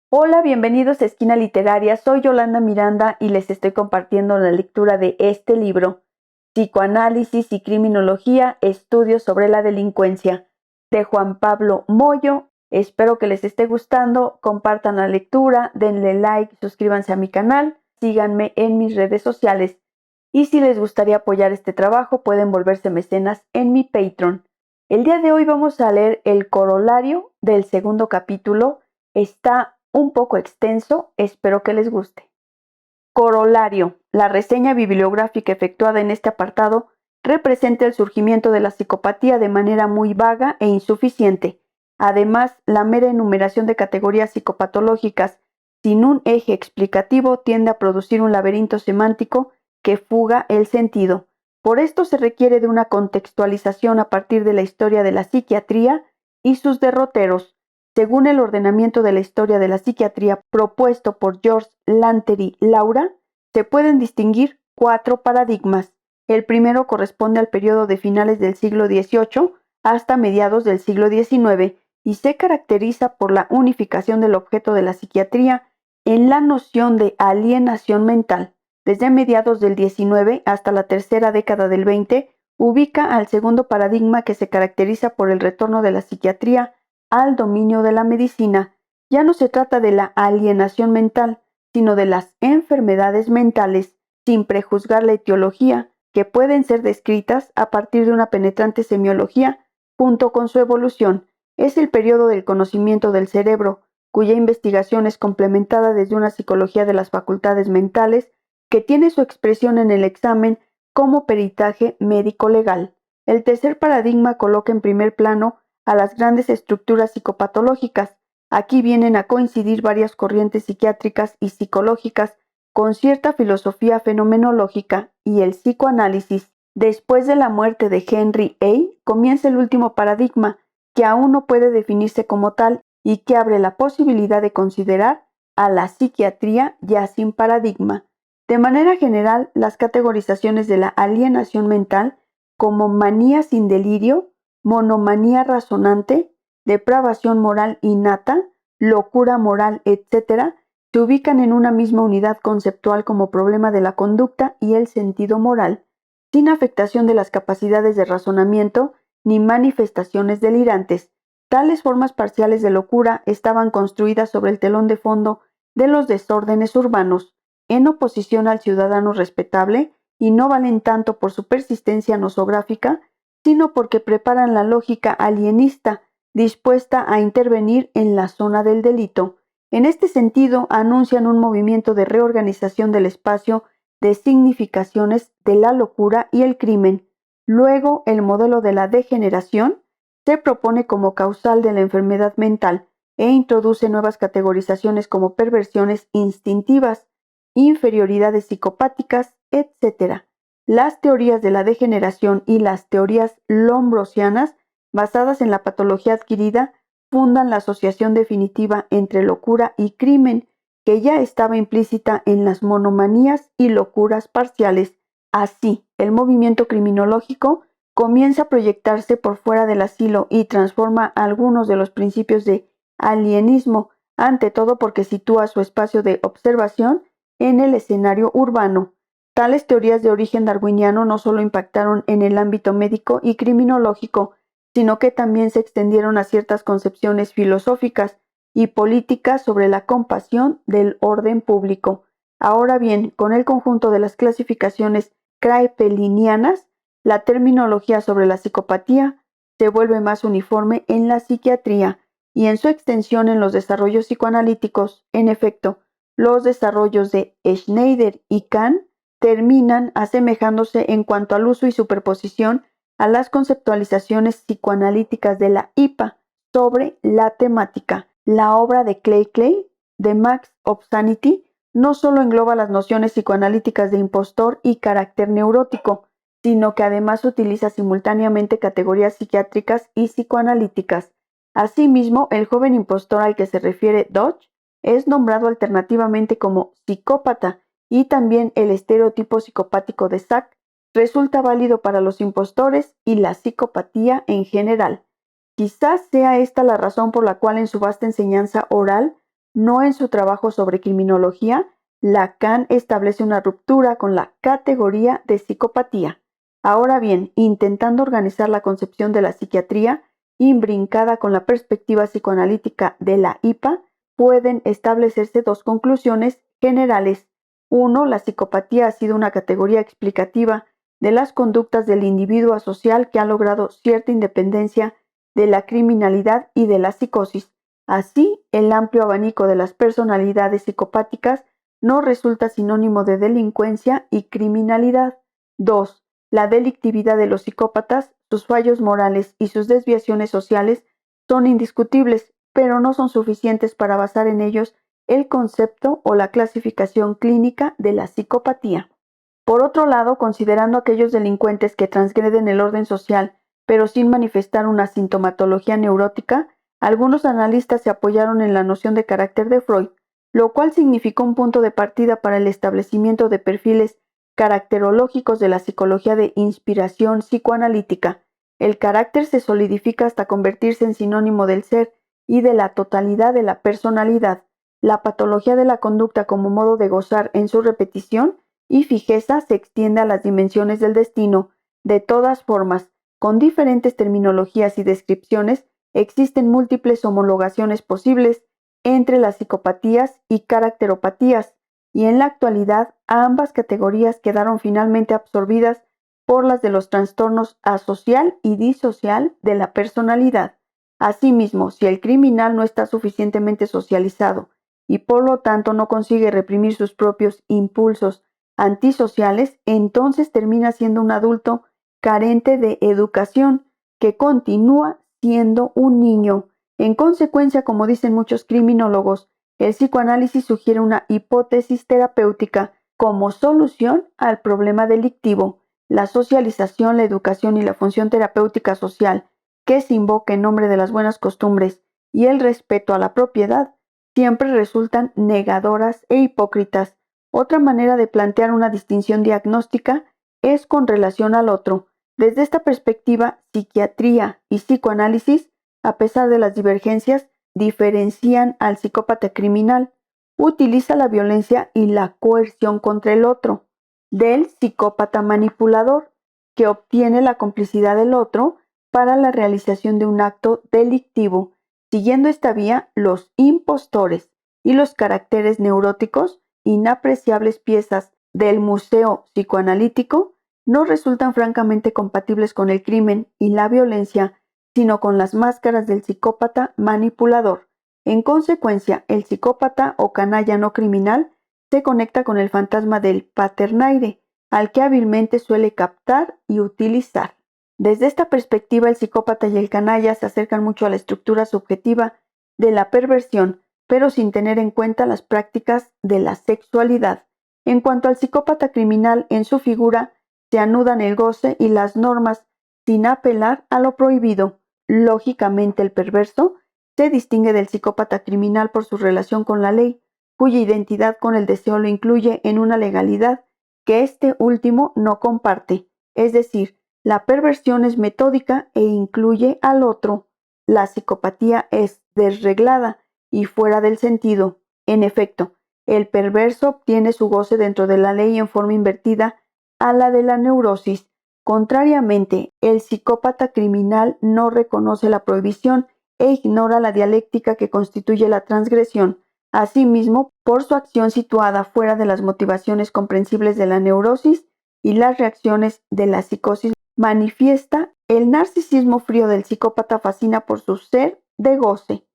Hola, bienvenidos a Esquina Literaria. Soy Yolanda Miranda y les estoy compartiendo la lectura de este libro, Psicoanálisis y Criminología, Estudios sobre la Delincuencia, de Juan Pablo Moyo. Espero que les esté gustando, compartan la lectura, denle like, suscríbanse a mi canal, síganme en mis redes sociales. Y si les gustaría apoyar este trabajo, pueden volverse mecenas en mi Patreon. El día de hoy vamos a leer el corolario del segundo capítulo. Está un poco extenso, espero que les guste. Corolario. La reseña bibliográfica efectuada en este apartado representa el surgimiento de la psicopatía de manera muy vaga e insuficiente. Además, la mera enumeración de categorías psicopatológicas sin un eje explicativo tiende a producir un laberinto semántico que fuga el sentido. Por esto se requiere de una contextualización a partir de la historia de la psiquiatría y sus derroteros. Según el ordenamiento de la historia de la psiquiatría propuesto por George Lantery Laura, se pueden distinguir 4 paradigmas. El primero corresponde al periodo de finales del siglo XVIII hasta mediados del siglo XIX y se caracteriza por la unificación del objeto de la psiquiatría en la noción de alienación mental. Desde mediados del XIX hasta la tercera década del XX, ubica al segundo paradigma que se caracteriza por el retorno de la psiquiatría al dominio de la medicina. Ya no se trata de la alienación mental, sino de las enfermedades mentales, sin prejuzgar la etiología, que pueden ser descritas a partir de una penetrante semiología, junto con su evolución. Es el periodo del conocimiento del cerebro, cuya investigación es complementada desde una psicología de las facultades mentales, que tiene su expresión en el examen como peritaje médico-legal. El tercer paradigma coloca en primer plano a las grandes estructuras psicopatológicas. Aquí vienen a coincidir varias corrientes psiquiátricas y psicológicas con cierta filosofía fenomenológica y el psicoanálisis. Después de la muerte de Henry A., comienza el último paradigma, que aún no puede definirse como tal y que abre la posibilidad de considerar a la psiquiatría ya sin paradigma. De manera general, las categorizaciones de la alienación mental como manía sin delirio, monomanía razonante, depravación moral innata, locura moral, etc., se ubican en una misma unidad conceptual como problema de la conducta y el sentido moral, sin afectación de las capacidades de razonamiento ni manifestaciones delirantes. Tales formas parciales de locura estaban construidas sobre el telón de fondo de los desórdenes urbanos, en oposición al ciudadano respetable, y no valen tanto por su persistencia nosográfica, sino porque preparan la lógica alienista dispuesta a intervenir en la zona del delito. En este sentido, anuncian un movimiento de reorganización del espacio de significaciones de la locura y el crimen. Luego, el modelo de la degeneración se propone como causal de la enfermedad mental e introduce nuevas categorizaciones como perversiones instintivas, inferioridades psicopáticas, etc. Las teorías de la degeneración y las teorías lombrosianas, basadas en la patología adquirida, fundan la asociación definitiva entre locura y crimen, que ya estaba implícita en las monomanías y locuras parciales. Así, el movimiento criminológico comienza a proyectarse por fuera del asilo y transforma algunos de los principios de alienismo, ante todo porque sitúa su espacio de observación en el escenario urbano. Tales teorías de origen darwiniano no solo impactaron en el ámbito médico y criminológico, sino que también se extendieron a ciertas concepciones filosóficas y políticas sobre la compasión del orden público. Ahora bien, con el conjunto de las clasificaciones kraepelinianas, la terminología sobre la psicopatía se vuelve más uniforme en la psiquiatría y en su extensión en los desarrollos psicoanalíticos. En efecto, los desarrollos de Schneider y Kahn terminan asemejándose en cuanto al uso y superposición a las conceptualizaciones psicoanalíticas de la IPA sobre la temática. La obra de Clay, The Mask of Sanity, no solo engloba las nociones psicoanalíticas de impostor y carácter neurótico, sino que además utiliza simultáneamente categorías psiquiátricas y psicoanalíticas. Asimismo, el joven impostor al que se refiere Dodge es nombrado alternativamente como psicópata, y también el estereotipo psicopático de Sack resulta válido para los impostores y la psicopatía en general. Quizás sea esta la razón por la cual en su vasta enseñanza oral no en su trabajo sobre criminología, Lacan establece una ruptura con la categoría de psicopatía. Ahora bien, intentando organizar la concepción de la psiquiatría, imbrincada con la perspectiva psicoanalítica de la IPA, pueden establecerse dos conclusiones generales. Uno, la psicopatía ha sido una categoría explicativa de las conductas del individuo asocial que ha logrado cierta independencia de la criminalidad y de la psicosis. Así, el amplio abanico de las personalidades psicopáticas no resulta sinónimo de delincuencia y criminalidad. 2. La delictividad de los psicópatas, sus fallos morales y sus desviaciones sociales son indiscutibles, pero no son suficientes para basar en ellos el concepto o la clasificación clínica de la psicopatía. Por otro lado, considerando aquellos delincuentes que transgreden el orden social, pero sin manifestar una sintomatología neurótica, algunos analistas se apoyaron en la noción de carácter de Freud, lo cual significó un punto de partida para el establecimiento de perfiles caracterológicos de la psicología de inspiración psicoanalítica. El carácter se solidifica hasta convertirse en sinónimo del ser y de la totalidad de la personalidad. La patología de la conducta como modo de gozar en su repetición y fijeza se extiende a las dimensiones del destino. De todas formas, con diferentes terminologías y descripciones, existen múltiples homologaciones posibles entre las psicopatías y caracteropatías, y en la actualidad ambas categorías quedaron finalmente absorbidas por las de los trastornos asocial y disocial de la personalidad. Asimismo, si el criminal no está suficientemente socializado y por lo tanto no consigue reprimir sus propios impulsos antisociales, entonces termina siendo un adulto carente de educación que continúa siendo un niño. En consecuencia, como dicen muchos criminólogos, el psicoanálisis sugiere una hipótesis terapéutica como solución al problema delictivo. La socialización, la educación y la función terapéutica social que se invoca en nombre de las buenas costumbres y el respeto a la propiedad siempre resultan negadoras e hipócritas. Otra manera de plantear una distinción diagnóstica es con relación al otro. Desde esta perspectiva, psiquiatría y psicoanálisis, a pesar de las divergencias, diferencian al psicópata criminal. Utiliza la violencia y la coerción contra el otro, del psicópata manipulador, que obtiene la complicidad del otro para la realización de un acto delictivo. Siguiendo esta vía, los impostores y los caracteres neuróticos, inapreciables piezas del museo psicoanalítico, no resultan francamente compatibles con el crimen y la violencia, sino con las máscaras del psicópata manipulador. En consecuencia, el psicópata o canalla no criminal se conecta con el fantasma del paternaire, al que hábilmente suele captar y utilizar. Desde esta perspectiva, el psicópata y el canalla se acercan mucho a la estructura subjetiva de la perversión, pero sin tener en cuenta las prácticas de la sexualidad. En cuanto al psicópata criminal, en su figura se anudan el goce y las normas sin apelar a lo prohibido. Lógicamente, el perverso se distingue del psicópata criminal por su relación con la ley, cuya identidad con el deseo lo incluye en una legalidad que este último no comparte, es decir, la perversión es metódica e incluye al otro. La psicopatía es desreglada y fuera del sentido. En efecto, el perverso obtiene su goce dentro de la ley en forma invertida a la de la neurosis. Contrariamente, el psicópata criminal no reconoce la prohibición e ignora la dialéctica que constituye la transgresión. Asimismo, por su acción situada fuera de las motivaciones comprensibles de la neurosis y las reacciones de la psicosis manifiesta, el narcisismo frío del psicópata fascina por su ser de goce.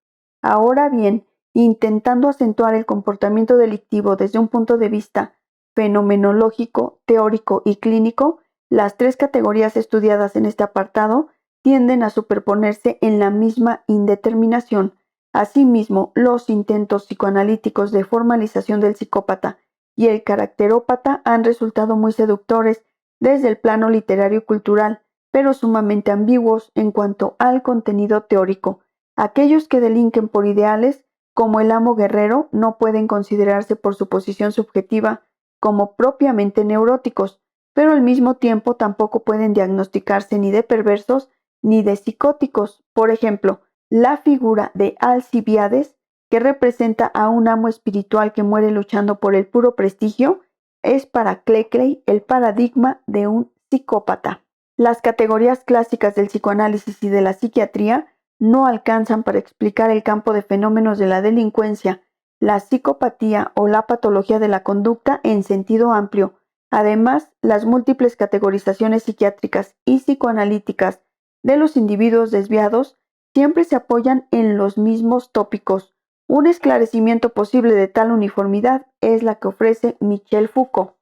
Ahora bien, intentando acentuar el comportamiento delictivo desde un punto de vista fenomenológico, teórico y clínico, las tres categorías estudiadas en este apartado tienden a superponerse en la misma indeterminación. Asimismo, los intentos psicoanalíticos de formalización del psicópata y el caracterópata han resultado muy seductores desde el plano literario y cultural, pero sumamente ambiguos en cuanto al contenido teórico. Aquellos que delinquen por ideales, como el amo guerrero, no pueden considerarse por su posición subjetiva como propiamente neuróticos, pero al mismo tiempo tampoco pueden diagnosticarse ni de perversos ni de psicóticos. Por ejemplo, la figura de Alcibíades que representa a un amo espiritual que muere luchando por el puro prestigio, es para Cleckley el paradigma de un psicópata. Las categorías clásicas del psicoanálisis y de la psiquiatría no alcanzan para explicar el campo de fenómenos de la delincuencia, la psicopatía o la patología de la conducta en sentido amplio. Además, las múltiples categorizaciones psiquiátricas y psicoanalíticas de los individuos desviados siempre se apoyan en los mismos tópicos. Un esclarecimiento posible de tal uniformidad es la que ofrece Michel Foucault.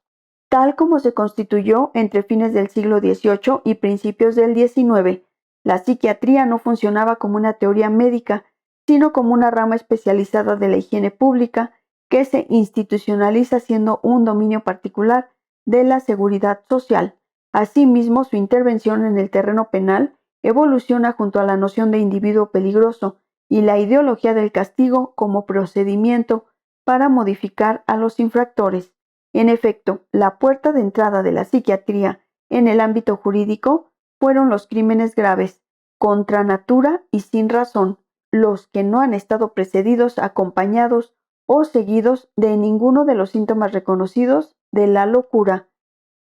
Tal como se constituyó entre fines del siglo XVIII y principios del XIX, la psiquiatría no funcionaba como una teoría médica, sino como una rama especializada de la higiene pública que se institucionaliza siendo un dominio particular de la seguridad social. Asimismo, su intervención en el terreno penal evoluciona junto a la noción de individuo peligroso y la ideología del castigo como procedimiento para modificar a los infractores. En efecto, la puerta de entrada de la psiquiatría en el ámbito jurídico fueron los crímenes graves, contra natura y sin razón, los que no han estado precedidos, acompañados o seguidos de ninguno de los síntomas reconocidos de la locura,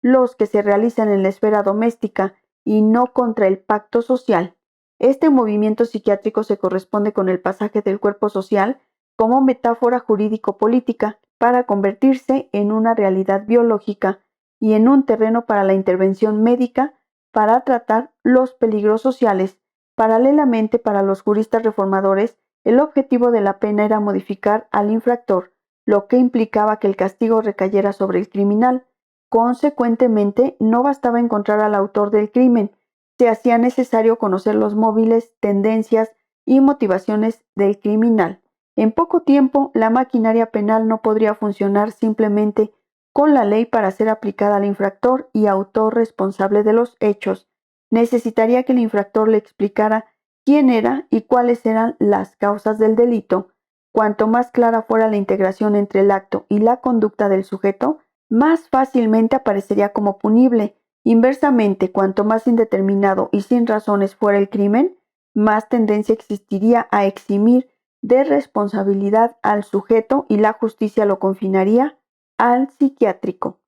los que se realizan en la esfera doméstica y no contra el pacto social. Este movimiento psiquiátrico se corresponde con el pasaje del cuerpo social como metáfora jurídico-política para convertirse en una realidad biológica y en un terreno para la intervención médica para tratar los peligros sociales. Paralelamente, para los juristas reformadores, el objetivo de la pena era modificar al infractor, lo que implicaba que el castigo recayera sobre el criminal. Consecuentemente, no bastaba encontrar al autor del crimen, se hacía necesario conocer los móviles, tendencias y motivaciones del criminal. En poco tiempo, la maquinaria penal no podría funcionar simplemente con la ley para ser aplicada al infractor y autor responsable de los hechos. Necesitaría que el infractor le explicara quién era y cuáles eran las causas del delito. Cuanto más clara fuera la integración entre el acto y la conducta del sujeto, más fácilmente aparecería como punible. Inversamente, cuanto más indeterminado y sin razones fuera el crimen, más tendencia existiría a eximir de responsabilidad al sujeto y la justicia lo confinaría al psiquiátrico.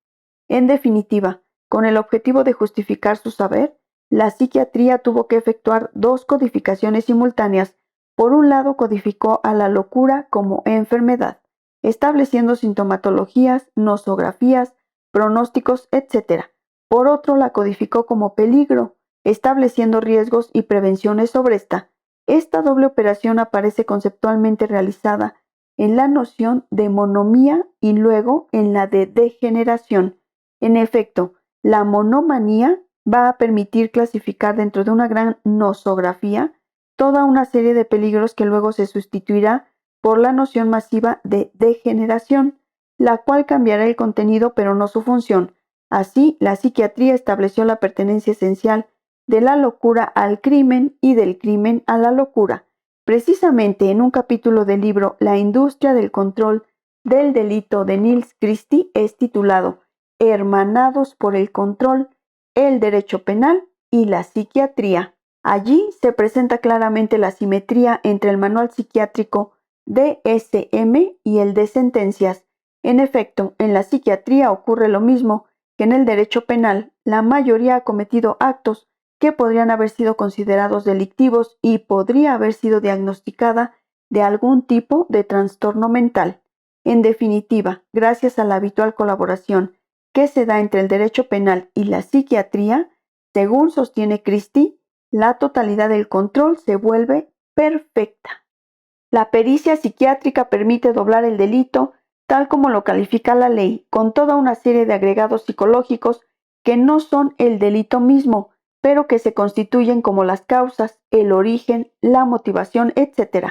En definitiva, con el objetivo de justificar su saber, la psiquiatría tuvo que efectuar dos codificaciones simultáneas. Por un lado, codificó a la locura como enfermedad, estableciendo sintomatologías, nosografías, pronósticos, etc. Por otro, la codificó como peligro, estableciendo riesgos y prevenciones sobre esta. Esta doble operación aparece conceptualmente realizada en la noción de monomía y luego en la de degeneración. En efecto, la monomanía va a permitir clasificar dentro de una gran nosografía toda una serie de peligros que luego se sustituirá por la noción masiva de degeneración, la cual cambiará el contenido pero no su función. Así, la psiquiatría estableció la pertenencia esencial de la locura al crimen y del crimen a la locura. Precisamente en un capítulo del libro La industria del control del delito de Nils Christie es titulado Hermanados por el control, el derecho penal y la psiquiatría. Allí se presenta claramente la simetría entre el manual psiquiátrico DSM y el de sentencias. En efecto, en la psiquiatría ocurre lo mismo que en el derecho penal. La mayoría ha cometido actos que podrían haber sido considerados delictivos y podría haber sido diagnosticada de algún tipo de trastorno mental. En definitiva, gracias a la habitual colaboración que se da entre el derecho penal y la psiquiatría, según sostiene Christie, la totalidad del control se vuelve perfecta. La pericia psiquiátrica permite doblar el delito tal como lo califica la ley, con toda una serie de agregados psicológicos que no son el delito mismo, pero que se constituyen como las causas, el origen, la motivación, etc.,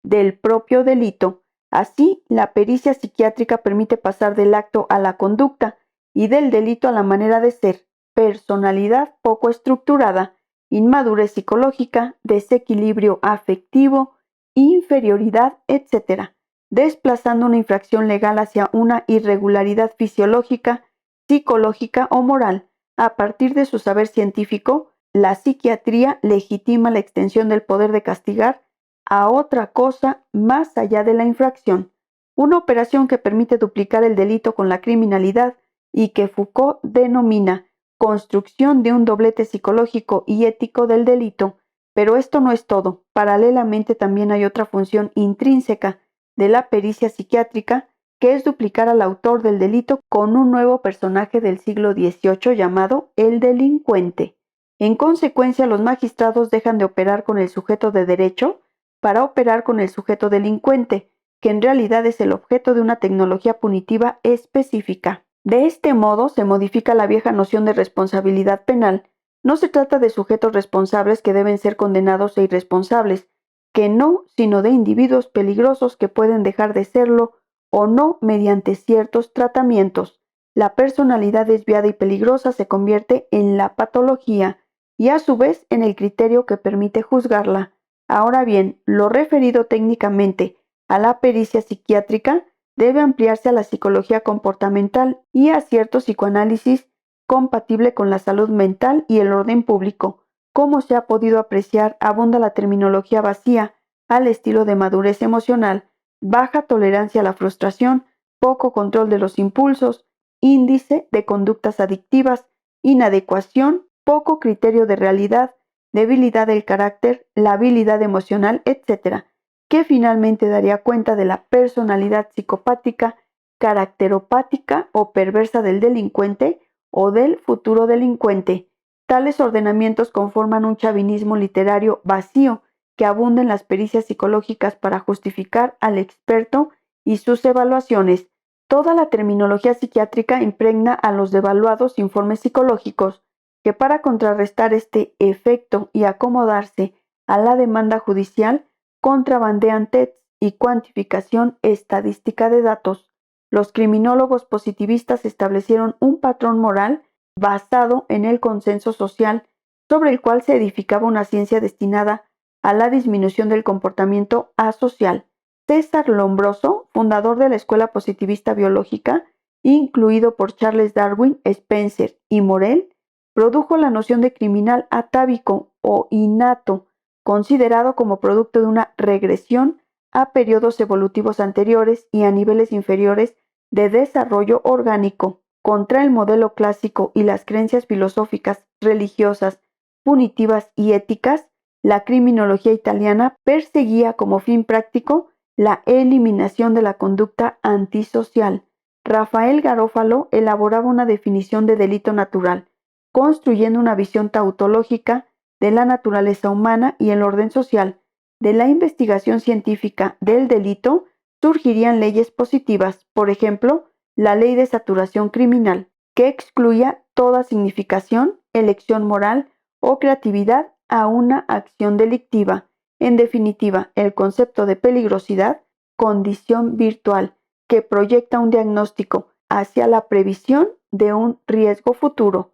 del propio delito. Así, la pericia psiquiátrica permite pasar del acto a la conducta y del delito a la manera de ser, personalidad poco estructurada, inmadurez psicológica, desequilibrio afectivo, inferioridad, etc., desplazando una infracción legal hacia una irregularidad fisiológica, psicológica o moral. A partir de su saber científico, la psiquiatría legitima la extensión del poder de castigar a otra cosa más allá de la infracción, una operación que permite duplicar el delito con la criminalidad y que Foucault denomina construcción de un doblete psicológico y ético del delito. Pero esto no es todo. Paralelamente también hay otra función intrínseca de la pericia psiquiátrica, que es duplicar al autor del delito con un nuevo personaje del siglo XVIII llamado el delincuente. En consecuencia, los magistrados dejan de operar con el sujeto de derecho para operar con el sujeto delincuente, que en realidad es el objeto de una tecnología punitiva específica. De este modo, se modifica la vieja noción de responsabilidad penal. No se trata de sujetos responsables que deben ser condenados e irresponsables, que no, sino de individuos peligrosos que pueden dejar de serlo o no mediante ciertos tratamientos. La personalidad desviada y peligrosa se convierte en la patología y a su vez en el criterio que permite juzgarla. Ahora bien, lo referido técnicamente a la pericia psiquiátrica debe ampliarse a la psicología comportamental y a cierto psicoanálisis compatible con la salud mental y el orden público. Como se ha podido apreciar, abunda la terminología vacía al estilo de madurez emocional, baja tolerancia a la frustración, poco control de los impulsos, índice de conductas adictivas, inadecuación, poco criterio de realidad, debilidad del carácter, la habilidad emocional, etc., que finalmente daría cuenta de la personalidad psicopática, caracteropática o perversa del delincuente o del futuro delincuente. Tales ordenamientos conforman un chauvinismo literario vacío que abunda en las pericias psicológicas para justificar al experto y sus evaluaciones. Toda la terminología psiquiátrica impregna a los devaluados informes psicológicos, que para contrarrestar este efecto y acomodarse a la demanda judicial, contrabandean tests y cuantificación estadística de datos. Los criminólogos positivistas establecieron un patrón moral basado en el consenso social sobre el cual se edificaba una ciencia destinada a la disminución del comportamiento asocial. César Lombroso, fundador de la Escuela Positivista Biológica, incluido por Charles Darwin, Spencer y Morel, produjo la noción de criminal atávico o innato, considerado como producto de una regresión a periodos evolutivos anteriores y a niveles inferiores de desarrollo orgánico. Contra el modelo clásico y las creencias filosóficas, religiosas, punitivas y éticas, la criminología italiana perseguía como fin práctico la eliminación de la conducta antisocial. Rafael Garófalo elaboraba una definición de delito natural, construyendo una visión tautológica de la naturaleza humana y el orden social. De la investigación científica del delito surgirían leyes positivas, por ejemplo, la ley de saturación criminal, que excluía toda significación, elección moral o creatividad a una acción delictiva. En definitiva, el concepto de peligrosidad, condición virtual, que proyecta un diagnóstico hacia la previsión de un riesgo futuro.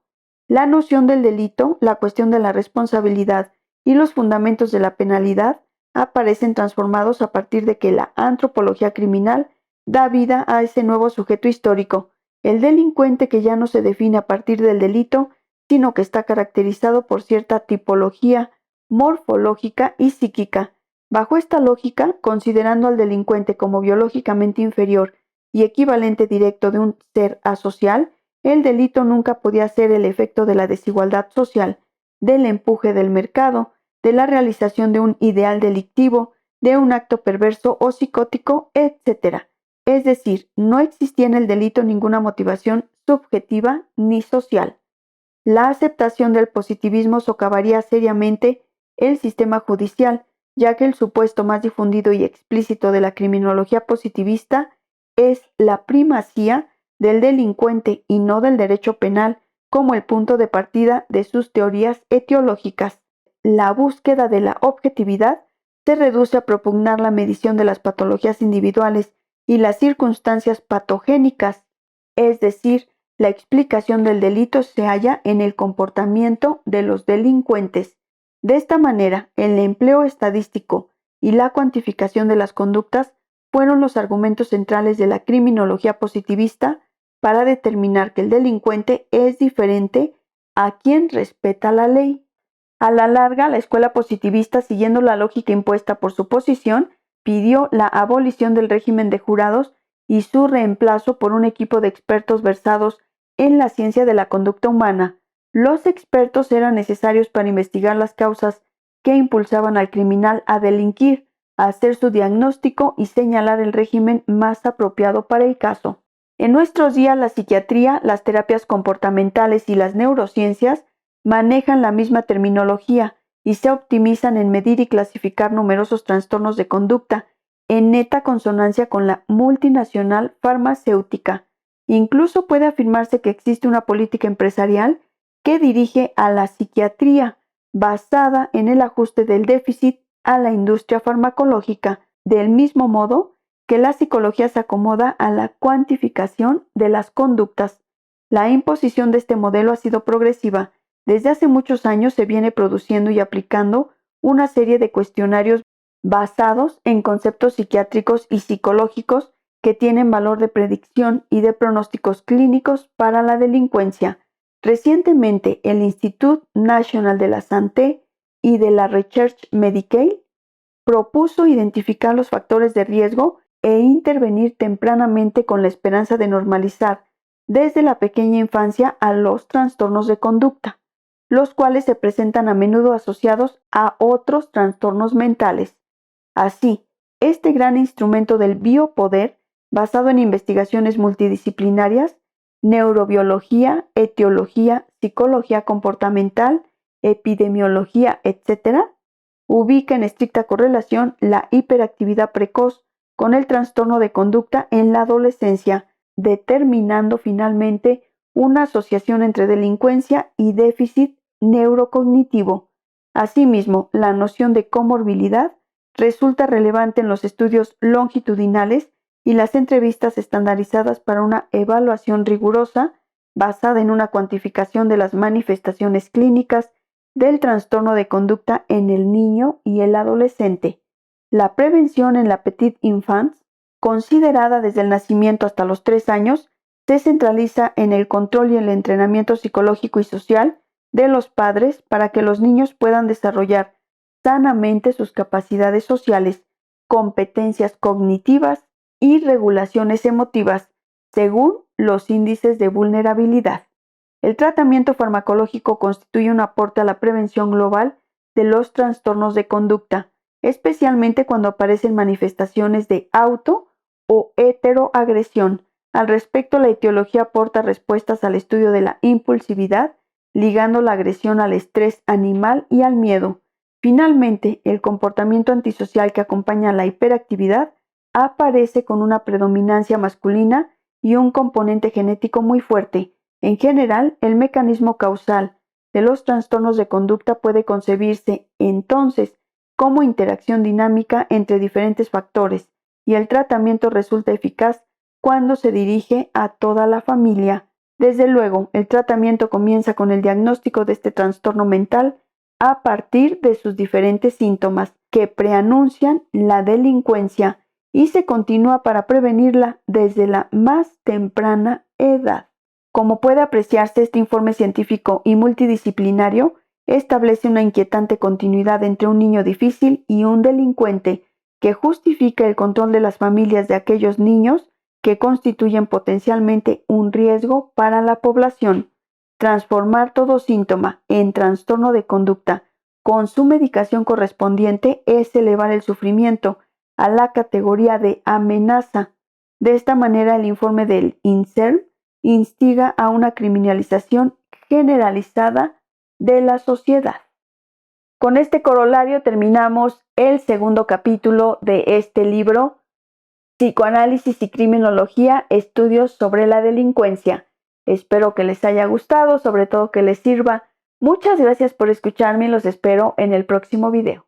La noción del delito, la cuestión de la responsabilidad y los fundamentos de la penalidad aparecen transformados a partir de que la antropología criminal da vida a ese nuevo sujeto histórico, el delincuente que ya no se define a partir del delito, sino que está caracterizado por cierta tipología morfológica y psíquica. Bajo esta lógica, considerando al delincuente como biológicamente inferior y equivalente directo de un ser asocial, el delito nunca podía ser el efecto de la desigualdad social, del empuje del mercado, de la realización de un ideal delictivo, de un acto perverso o psicótico, etc. Es decir, no existía en el delito ninguna motivación subjetiva ni social. La aceptación del positivismo socavaría seriamente el sistema judicial, ya que el supuesto más difundido y explícito de la criminología positivista es la primacía del delincuente y no del derecho penal como el punto de partida de sus teorías etiológicas. La búsqueda de la objetividad se reduce a propugnar la medición de las patologías individuales y las circunstancias patogénicas, es decir, la explicación del delito se halla en el comportamiento de los delincuentes. De esta manera, el empleo estadístico y la cuantificación de las conductas fueron los argumentos centrales de la criminología positivista para determinar que el delincuente es diferente a quien respeta la ley. A la larga, la escuela positivista, siguiendo la lógica impuesta por su posición, pidió la abolición del régimen de jurados y su reemplazo por un equipo de expertos versados en la ciencia de la conducta humana. Los expertos eran necesarios para investigar las causas que impulsaban al criminal a delinquir, a hacer su diagnóstico y señalar el régimen más apropiado para el caso. En nuestros días, la psiquiatría, las terapias comportamentales y las neurociencias manejan la misma terminología y se optimizan en medir y clasificar numerosos trastornos de conducta en neta consonancia con la multinacional farmacéutica. Incluso puede afirmarse que existe una política empresarial que dirige a la psiquiatría basada en el ajuste del déficit a la industria farmacológica, del mismo modo que la psicología se acomoda a la cuantificación de las conductas. La imposición de este modelo ha sido progresiva. Desde hace muchos años se viene produciendo y aplicando una serie de cuestionarios basados en conceptos psiquiátricos y psicológicos que tienen valor de predicción y de pronósticos clínicos para la delincuencia. Recientemente, el Institut National de la Santé y de la Recherche Médicale propuso identificar los factores de riesgo e intervenir tempranamente con la esperanza de normalizar desde la pequeña infancia a los trastornos de conducta, los cuales se presentan a menudo asociados a otros trastornos mentales. Así, este gran instrumento del biopoder, basado en investigaciones multidisciplinarias, neurobiología, etiología, psicología comportamental, epidemiología, etc., ubica en estricta correlación la hiperactividad precoz con el trastorno de conducta en la adolescencia, determinando finalmente una asociación entre delincuencia y déficit neurocognitivo. Asimismo, la noción de comorbilidad resulta relevante en los estudios longitudinales y las entrevistas estandarizadas para una evaluación rigurosa basada en una cuantificación de las manifestaciones clínicas del trastorno de conducta en el niño y el adolescente. La prevención en la petite enfance, considerada desde el nacimiento hasta los 3 años, se centraliza en el control y el entrenamiento psicológico y social de los padres para que los niños puedan desarrollar sanamente sus capacidades sociales, competencias cognitivas y regulaciones emotivas, según los índices de vulnerabilidad. El tratamiento farmacológico constituye un aporte a la prevención global de los trastornos de conducta, especialmente cuando aparecen manifestaciones de auto o heteroagresión. Al respecto, la etiología aporta respuestas al estudio de la impulsividad, ligando la agresión al estrés animal y al miedo. Finalmente, el comportamiento antisocial que acompaña a la hiperactividad aparece con una predominancia masculina y un componente genético muy fuerte. En general, el mecanismo causal de los trastornos de conducta puede concebirse, entonces, como interacción dinámica entre diferentes factores, y el tratamiento resulta eficaz cuando se dirige a toda la familia. Desde luego, el tratamiento comienza con el diagnóstico de este trastorno mental a partir de sus diferentes síntomas que preanuncian la delincuencia y se continúa para prevenirla desde la más temprana edad. Como puede apreciarse, este informe científico y multidisciplinario establece una inquietante continuidad entre un niño difícil y un delincuente que justifica el control de las familias de aquellos niños que constituyen potencialmente un riesgo para la población. Transformar todo síntoma en trastorno de conducta con su medicación correspondiente es elevar el sufrimiento a la categoría de amenaza. De esta manera, el informe del INSERM instiga a una criminalización generalizada de la sociedad. Con este corolario terminamos el segundo capítulo de este libro, Psicoanálisis y Criminología, estudios sobre la delincuencia. Espero que les haya gustado, sobre todo que les sirva. Muchas gracias por escucharme y los espero en el próximo video.